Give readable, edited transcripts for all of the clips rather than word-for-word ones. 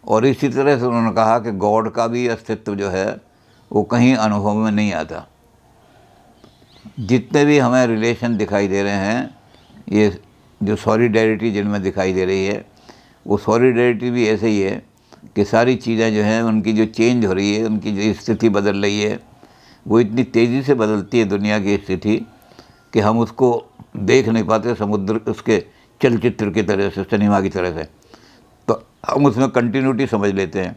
और इसी तरह से उन्होंने कहा कि गॉड का भी अस्तित्व जो है वो कहीं अनुभव में नहीं आता। जितने भी हमें रिलेशन दिखाई दे रहे हैं, ये जो सॉलिडेरिटी जिनमें दिखाई दे रही है, वो सॉलिडेरिटी भी ऐसे ही है कि सारी चीज़ें जो हैं उनकी जो चेंज हो रही है, उनकी जो स्थिति बदल रही है, वो इतनी तेज़ी से बदलती है दुनिया की स्थिति कि हम उसको देख नहीं पाते, समुद्र उसके चलचित्र की तरह से, सिनेमा की तरह से। तो हम उसमें कंटिन्यूटी समझ लेते हैं,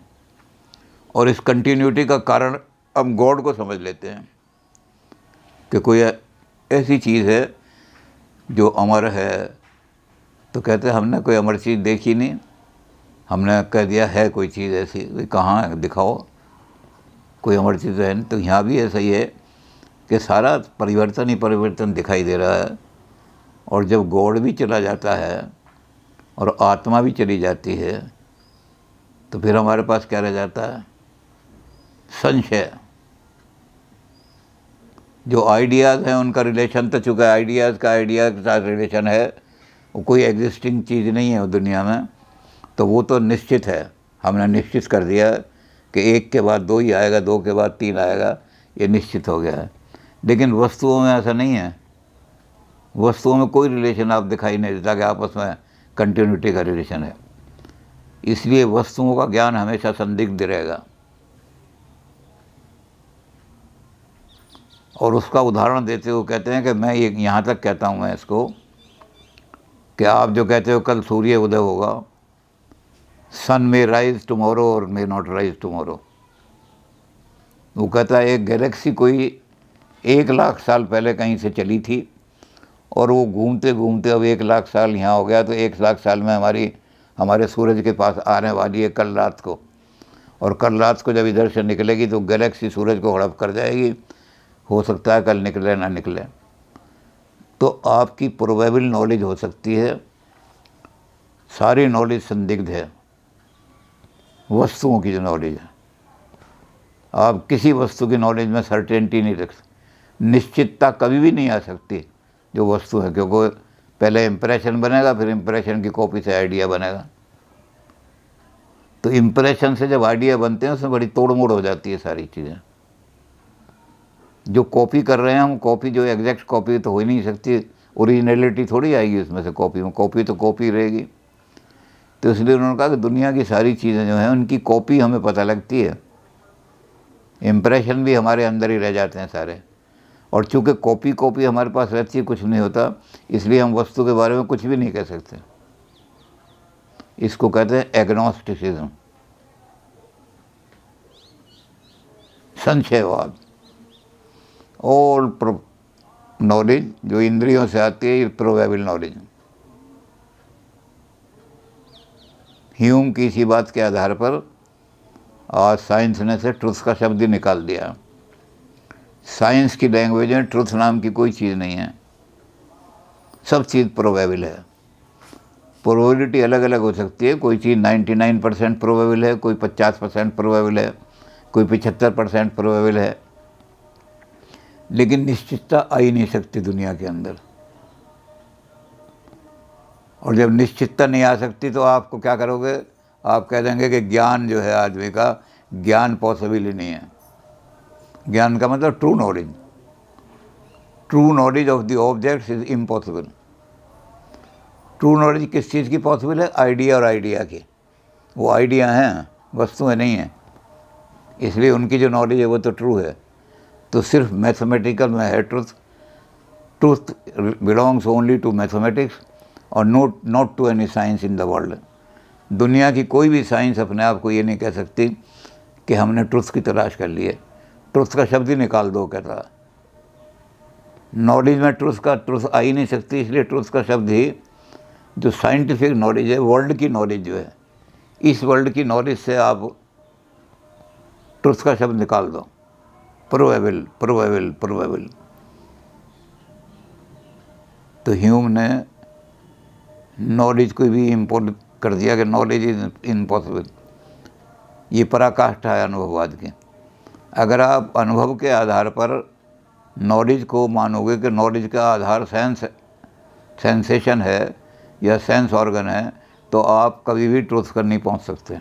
और इस कंटिन्यूटी का कारण हम गॉड को समझ लेते हैं कि कोई ऐसी चीज़ है जो अमर है। तो कहते हैं हमने कोई अमर चीज़ देखी नहीं, हमने कह दिया है कोई चीज़ ऐसी, भाई कहाँ है, दिखाओ, कोई अमर चीज़ है नहीं। तो यहाँ भी ऐसा ही है कि सारा परिवर्तन ही परिवर्तन दिखाई दे रहा है। और जब गॉड भी चला जाता है और आत्मा भी चली जाती है, तो फिर हमारे पास क्या रह जाता है? संशय। जो आइडियाज़ हैं उनका रिलेशन तो चुका है, आइडियाज़ का आइडिया के साथ रिलेशन है, वो कोई एग्जिस्टिंग चीज़ नहीं है दुनिया में, तो वो तो निश्चित है। हमने निश्चित कर दिया कि एक के बाद दो ही आएगा, दो के बाद तीन आएगा, ये निश्चित हो गया है। लेकिन वस्तुओं में ऐसा नहीं है। वस्तुओं में कोई रिलेशन आप दिखाई नहीं देता कि आपस में कंटिन्यूटी का रिलेशन है। इसलिए वस्तुओं का ज्ञान हमेशा संदिग्ध रहेगा। और उसका उदाहरण देते हुए कहते हैं कि मैं ये यहाँ तक कहता हूँ मैं इसको, कि आप जो कहते हो कल सूर्य उदय होगा, सन मे राइज टुमारो और मे नॉट राइज टुमारो। वो कहता है एक गैलेक्सी कोई 1 लाख साल पहले कहीं से चली थी, और वो घूमते घूमते अब 1 लाख साल यहाँ हो गया, तो 1 लाख साल में हमारे सूरज के पास आने वाली है कल रात को। और कल रात को जब इधर से निकलेगी तो गैलेक्सी सूरज को हड़प कर जाएगी। हो सकता है कल निकले ना निकले। तो आपकी प्रोबेबल नॉलेज हो सकती है, सारी नॉलेज संदिग्ध है। वस्तुओं की जो नॉलेज है, आप किसी वस्तु की नॉलेज में सर्टेनिटी नहीं रख सकते, निश्चितता कभी भी नहीं आ सकती जो वस्तु है, क्योंकि पहले इम्प्रेशन बनेगा, फिर इम्प्रेशन की कॉपी से आइडिया बनेगा। तो इम्प्रेशन से जब आइडिया बनते हैं उसमें बड़ी तोड़ मोड़ हो जाती है सारी चीज़ें। जो कॉपी कर रहे हैं हम, कॉपी जो एग्जैक्ट कॉपी तो हो ही नहीं सकती, ओरिजिनलिटी थोड़ी आएगी उसमें से कॉपी में, कॉपी तो कॉपी रहेगी। तो इसलिए उन्होंने कहा कि दुनिया की सारी चीज़ें जो हैं उनकी कॉपी हमें पता लगती है, इम्प्रेशन भी हमारे अंदर ही रह जाते हैं सारे। और चूँकि कॉपी हमारे पास रहती है, कुछ नहीं होता, इसलिए हम वस्तु के बारे में कुछ भी नहीं कह सकते। इसको कहते हैं एग्नोस्टिसिज्म, संशयवाद। ऑल नॉलेज जो इंद्रियों से आती है, प्रोबेबल नॉलेज। ह्यूम की इसी बात के आधार पर आज साइंस ने से ट्रुथ का शब्द ही निकाल दिया। साइंस की लैंग्वेज में ट्रुथ नाम की कोई चीज़ नहीं है, सब चीज़ प्रोबेबल है। प्रोबेबिलिटी अलग अलग हो सकती है, कोई चीज़ 99% प्रोबेबल है, कोई 50% प्रोबेबल है, कोई 75% प्रोबेबल है, लेकिन निश्चितता आ ही नहीं सकती दुनिया के अंदर। और जब निश्चितता नहीं आ सकती तो आपको क्या करोगे? आप कह देंगे कि ज्ञान जो है आदमी का, ज्ञान पॉसिबल ही नहीं है। ज्ञान का मतलब true knowledge, true knowledge of the objects is impossible. True knowledge किस चीज़ की पॉसिबल है? आइडिया और आइडिया की। वो आइडिया हैं, वस्तुएं नहीं हैं, इसलिए उनकी जो नॉलेज है वो तो ट्रू है। तो सिर्फ मैथमेटिकल में है truth. Truth belongs only to mathematics और not to any science in the world. दुनिया की कोई भी साइंस अपने आप को ये नहीं कह सकती कि हमने ट्रुथ की तलाश कर ली है। ट्रुथ का शब्द ही निकाल दो, कहता नॉलेज में ट्रुथ आ ही नहीं सकती, इसलिए ट्रुथ का शब्द ही, जो साइंटिफिक नॉलेज है, वर्ल्ड की नॉलेज जो है, इस वर्ल्ड की नॉलेज से आप ट्रुथ का शब्द निकाल दो, प्रोबेबल प्रोबेबल प्रोबेबल। तो ह्यूम ने नॉलेज को भी इम्पोर्ट कर दिया कि नॉलेज इज इम्पॉसिबल। ये पराकाष्ठा है अनुभववाद की। अगर आप अनुभव के आधार पर नॉलेज को मानोगे कि नॉलेज का आधार सेंसेशन है या सेंस ऑर्गन है, तो आप कभी भी ट्रुथ पर नहीं पहुंच सकते।